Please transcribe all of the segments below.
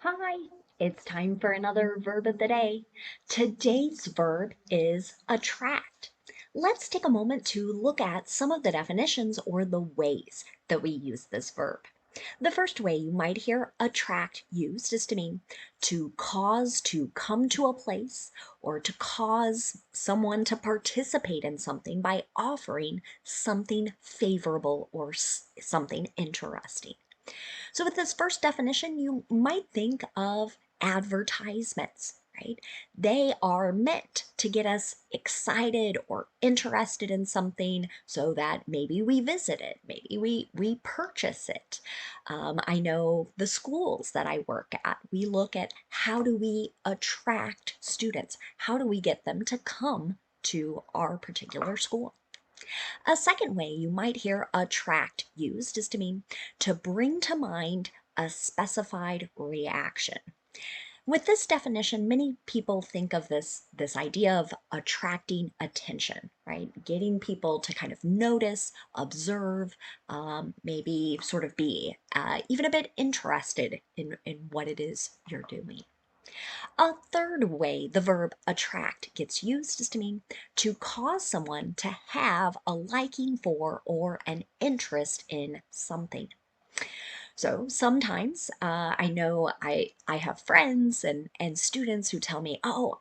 Hi, it's time for another verb of the day. Today's verb is attract. Let's take a moment to look at some of the definitions or the ways that we use this verb. The first way you might hear attract used is to mean to cause to come to a place or to cause someone to participate in something by offering something favorable or something interesting. So with this first definition, you might think of advertisements, right? They are meant to get us excited or interested in something so that maybe we visit it, maybe we purchase it. I know the schools that I work at, we look at how do we attract students? How do we get them to come to our particular school? A second way you might hear attract used is to mean to bring to mind a specified reaction. With this definition, many people think of this idea of attracting attention, right? Getting people to kind of notice, observe, maybe sort of be even a bit interested in what it is you're doing. A third way the verb attract gets used is to mean to cause someone to have a liking for or an interest in something. So sometimes I know I have friends and students who tell me, oh,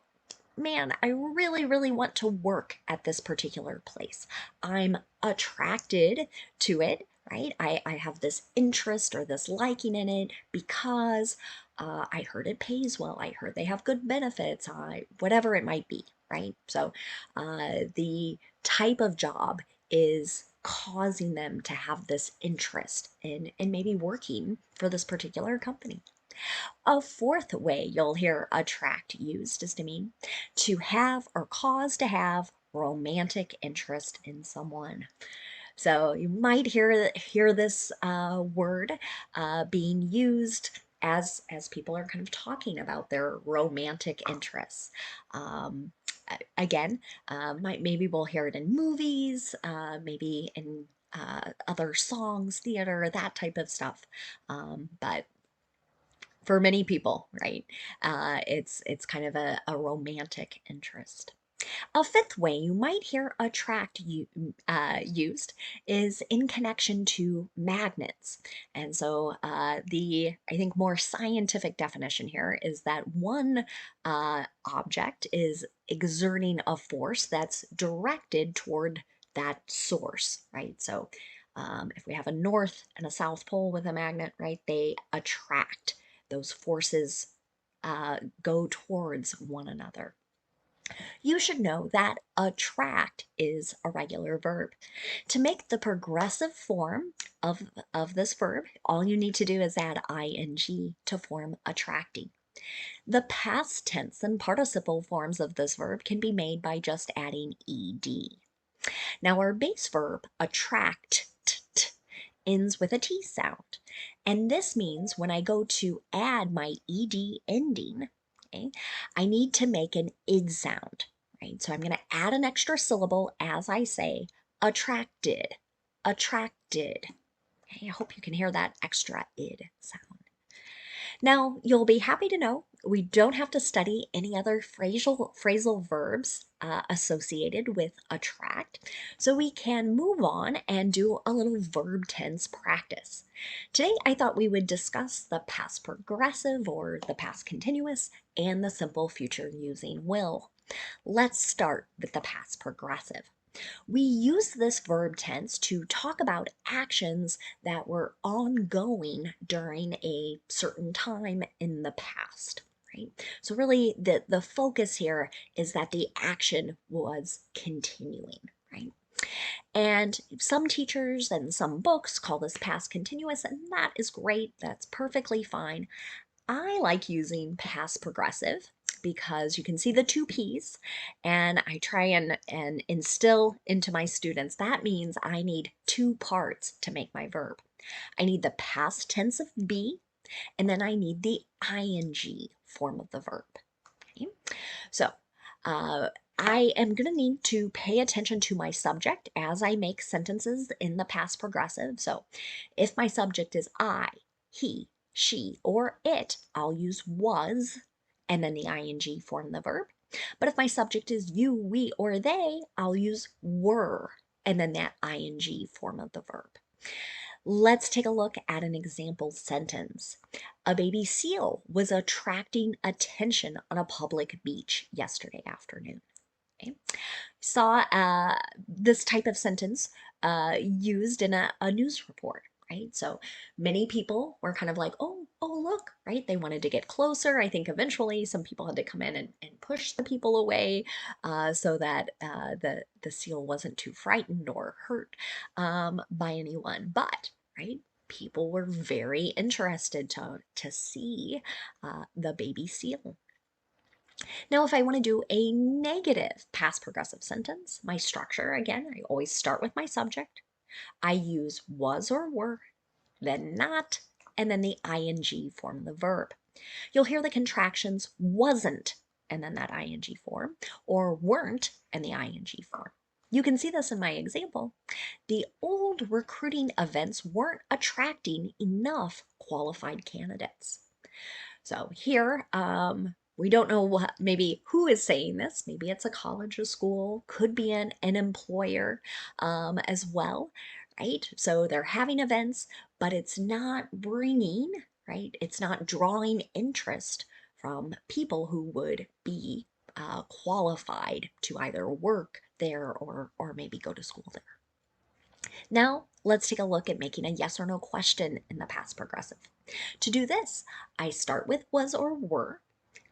man, I really, really want to work at this particular place. I'm attracted to it, right? I have this interest or this liking in it because I heard it pays well. I heard they have good benefits, whatever it might be, right? So the type of job is causing them to have this interest in maybe working for this particular company. A fourth way you'll hear attract used is to mean to have or cause to have romantic interest in someone. So you might hear this word being used as people are kind of talking about their romantic interests. Um, Again, maybe we'll hear it in movies, maybe in other songs, theater, that type of stuff. But for many people, right? It's kind of a romantic interest. A fifth way you might hear attract used is in connection to magnets. And so the, I think, more scientific definition here is that one object is exerting a force that's directed toward that source, right? So if we have a north and a south pole with a magnet, right, they attract. Those forces go towards one another. You should know that attract is a regular verb. To make the progressive form of this verb, all you need to do is add ing to form attracting. The past tense and participle forms of this verb can be made by just adding ed. Now our base verb, attract, ends with a T sound. And this means when I go to add my ed ending, okay, I need to make an id sound, right? So I'm going to add an extra syllable as I say attracted, attracted. Okay, I hope you can hear that extra id sound. Now, you'll be happy to know we don't have to study any other phrasal verbs associated with attract, so we can move on and do a little verb tense practice. Today, I thought we would discuss the past progressive or the past continuous and the simple future using will. Let's start with the past progressive. We use this verb tense to talk about actions that were ongoing during a certain time in the past, right? So really the focus here is that the action was continuing, right? And some teachers and some books call this past continuous, and that is great. That's perfectly fine. I like using past progressive because you can see the two P's, and I try and instill into my students that means I need two parts to make my verb. I need the past tense of be, and then I need the ing form of the verb. Okay? So I am going to need to pay attention to my subject as I make sentences in the past progressive. So if my subject is I, he, she, or it, I'll use was and then the ing form of the verb. But if my subject is you, we, or they, I'll use were and then that ing form of the verb. Let's take a look at an example sentence. A baby seal was attracting attention on a public beach yesterday afternoon. Okay. Saw this type of sentence used in a news report, right? So many people were kind of like, oh, look, right? They wanted to get closer. I think eventually some people had to come in and push the people away so that the seal wasn't too frightened or hurt by anyone. But, right? People were very interested to see the baby seal. Now, if I want to do a negative past progressive sentence, my structure, again, I always start with my subject. I use was or were, then not, and then the ing form of the verb. You'll hear the contractions wasn't, and then that ing form, or weren't, and the ing form. You can see this in my example. The old recruiting events weren't attracting enough qualified candidates. So here, we don't know maybe who is saying this. Maybe it's a college or school, could be an employer as well, right? So they're having events, but it's not bringing, right? It's not drawing interest from people who would be qualified to either work there or maybe go to school there. Now, let's take a look at making a yes or no question in the past progressive. To do this, I start with was or were,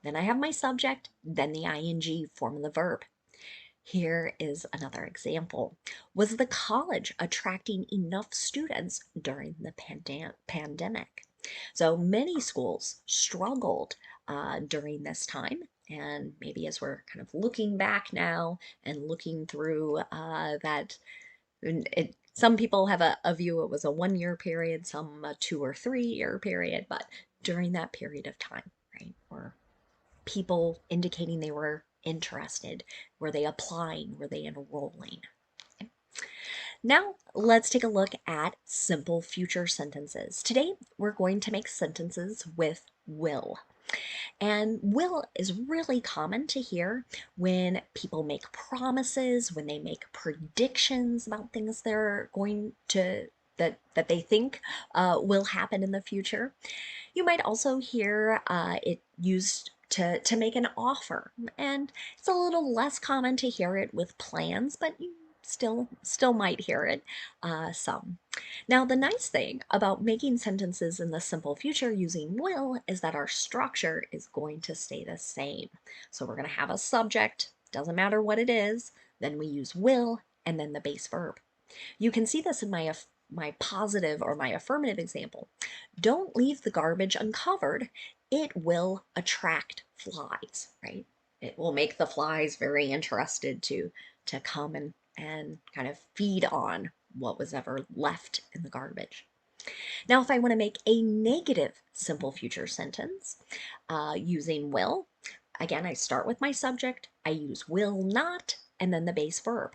then I have my subject, then the ing form of the verb. Here is another example. Was the college attracting enough students during the pandemic? So many schools struggled during this time. And maybe as we're kind of looking back now and looking through that, some people have a view it was a 1 year period, some a 2 or 3 year period, but during that period of time, right, were people indicating they were interested? Were they applying? Were they enrolling? Okay. Now, let's take a look at simple future sentences. Today, we're going to make sentences with will. And will is really common to hear when people make promises, when they make predictions about things they're going to that they think will happen in the future. You might also hear it used to make an offer, and it's a little less common to hear it with plans, but you still might hear it some. Now, the nice thing about making sentences in the simple future using will is that our structure is going to stay the same. So we're going to have a subject, doesn't matter what it is, then we use will, and then the base verb. You can see this in my positive or my affirmative example. Don't leave the garbage uncovered. It will attract flies, right? It will make the flies very interested to come and kind of feed on what was ever left in the garbage. Now, if I want to make a negative simple future sentence using will, again, I start with my subject, I use will not, and then the base verb.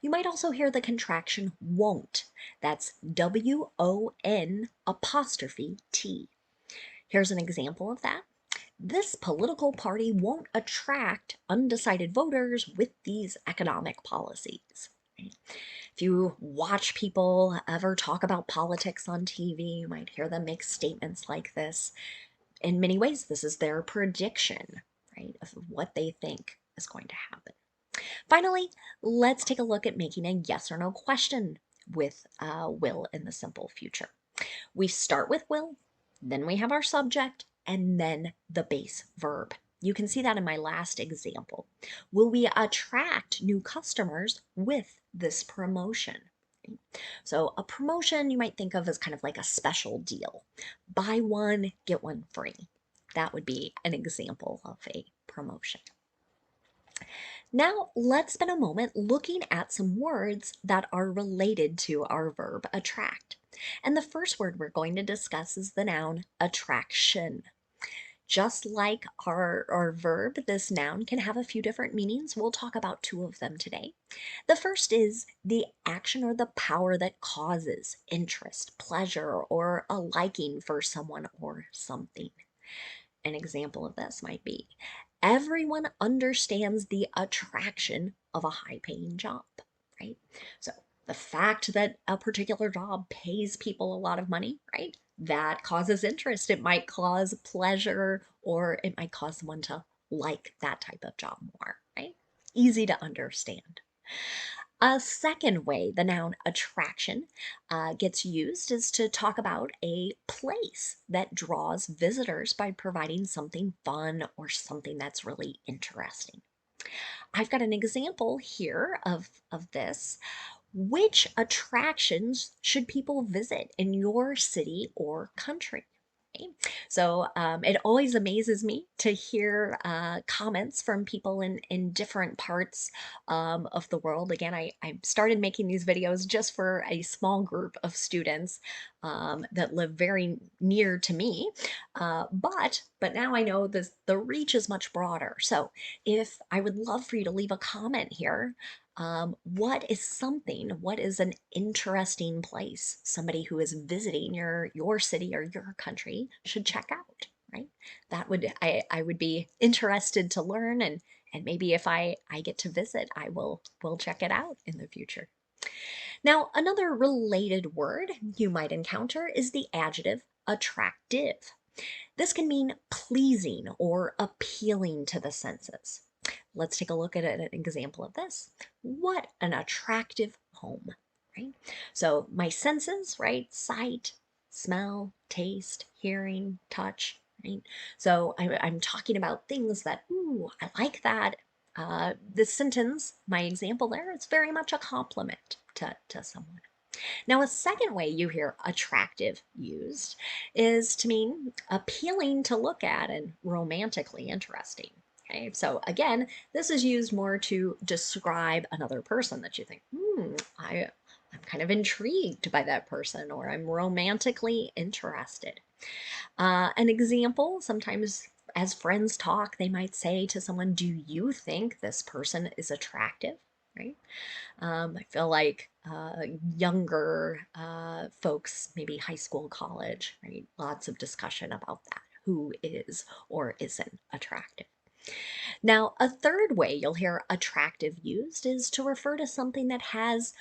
You might also hear the contraction won't. That's W-O-N apostrophe T. Here's an example of that. This political party won't attract undecided voters with these economic policies. If you watch people ever talk about politics on TV, you might hear them make statements like this. In many ways, this is their prediction, right, of what they think is going to happen. Finally, let's take a look at making a yes or no question with will in the simple future. We start with will, then we have our subject, and then the base verb. You can see that in my last example. Will we attract new customers with this promotion? So a promotion you might think of as kind of like a special deal. Buy one, get one free. That would be an example of a promotion. Now let's spend a moment looking at some words that are related to our verb attract. And the first word we're going to discuss is the noun attraction. Just like our verb, this noun can have a few different meanings. We'll talk about two of them today. The first is the action or the power that causes interest, pleasure, or a liking for someone or something. An example of this might be everyone understands the attraction of a high paying job, right? So the fact that a particular job pays people a lot of money, right? That causes interest. It might cause pleasure, or it might cause someone to like that type of job more, right? Easy to understand. A second way the noun attraction gets used is to talk about a place that draws visitors by providing something fun or something that's really interesting. I've got an example here of this. Which attractions should people visit in your city or country? Okay. So it always amazes me to hear comments from people in different parts of the world. Again, I started making these videos just for a small group of students that live very near to me. But now I know the reach is much broader. So if I would love for you to leave a comment here, what is an interesting place somebody who is visiting your city or your country should check out, right? That would I would be interested to learn, and maybe if I get to visit, will check it out in the future. Now, another related word you might encounter is the adjective attractive. This can mean pleasing or appealing to the senses. Let's take a look at an example of this. What an attractive home, right? So my senses, right? Sight, smell, taste, hearing, touch, right? So I'm talking about things that, ooh, I like that. This sentence, my example there, it's very much a compliment to someone. Now, a second way you hear attractive used is to mean appealing to look at and romantically interesting. Okay, so again, this is used more to describe another person that you think, I'm kind of intrigued by that person, or I'm romantically interested. An example, sometimes as friends talk, they might say to someone, do you think this person is attractive? Right? I feel like younger folks, maybe high school, college, right? Lots of discussion about that. Who is or isn't attractive? Now, a third way you'll hear attractive used is to refer to something that has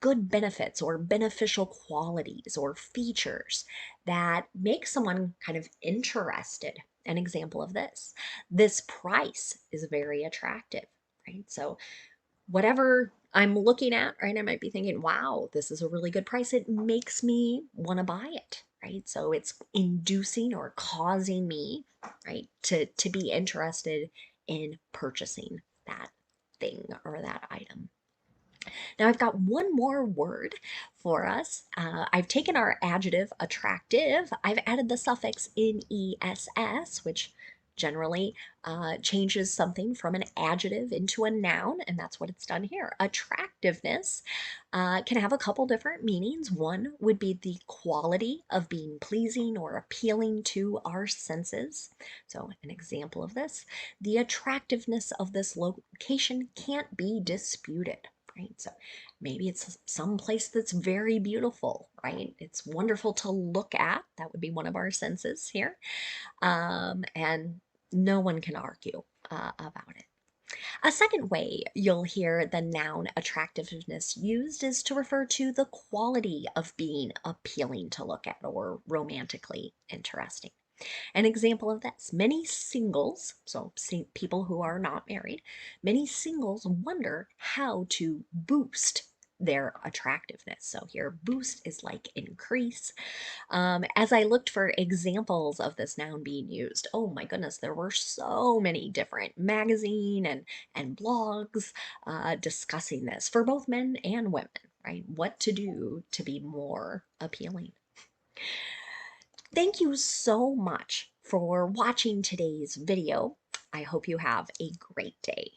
good benefits or beneficial qualities or features that make someone kind of interested. An example of this price is very attractive, right? So whatever I'm looking at, right, I might be thinking, wow, this is a really good price. It makes me want to buy it, right? So it's inducing or causing me, right, to be interested in purchasing that thing or that item. Now I've got one more word for us. I've taken our adjective attractive, I've added the suffix "ness," which generally changes something from an adjective into a noun, and that's what it's done here. Attractiveness can have a couple different meanings. One would be the quality of being pleasing or appealing to our senses. So an example of this, the attractiveness of this location can't be disputed. Right? So maybe it's some place that's very beautiful, right? It's wonderful to look at. That would be one of our senses here. And no one can argue about it. A second way you'll hear the noun attractiveness used is to refer to the quality of being appealing to look at or romantically interesting. An example of this, many singles, so people who are not married, many singles wonder how to boost their attractiveness. So here, boost is like increase. As I looked for examples of this noun being used, oh my goodness, there were so many different magazine and blogs discussing this for both men and women, right? What to do to be more appealing. Thank you so much for watching today's video. I hope you have a great day.